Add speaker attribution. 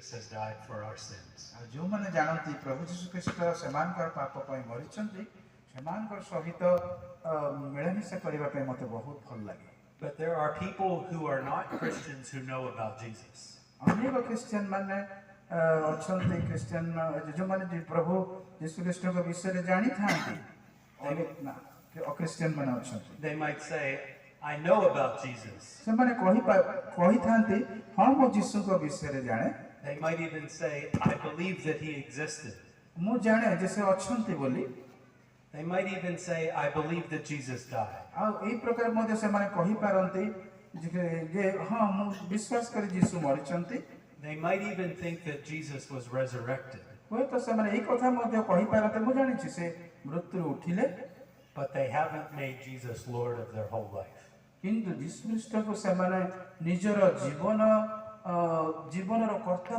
Speaker 1: Jesus has died for our sins.
Speaker 2: जो माने जानती प्रभु यीशु ख्रीष्ट सेमानकर पाप पई मरिचंती सेमानकर सहित मिलामिशा करबा पे मते बहुत भल लागे।
Speaker 1: But there are people who are not Christians who know about Jesus.
Speaker 2: अनेक क्रिश्चियन माने अछंती क्रिश्चियन जो माने प्रभु यीशु ख्रीष्ट को विषय रे जानि थांती अनेक ना अक्रिश्चियन माने अछंती।
Speaker 1: They might say, I know about Jesus.
Speaker 2: से माने कहि थांती हां मो यीशु को विषय रे जाने।
Speaker 1: They might even say, I believe that he existed.
Speaker 2: मु जाने जैसे अछंती बोली।
Speaker 1: They might even say, I believe that Jesus died.
Speaker 2: आ ए प्रकार मध्ये से माने कहि पारंती जे हां मु विश्वास करी यीशु मरिचंती।
Speaker 1: They might even think that Jesus was resurrected.
Speaker 2: होय तो से माने ए कथा मध्ये कहि पारते मु जानि छि से मृत्यु उठिले।
Speaker 1: But they haven't made Jesus Lord of their whole life.
Speaker 2: किंतु यीशु ख्रीष्ट को से माने निजर जीवन जीवनर कर्ता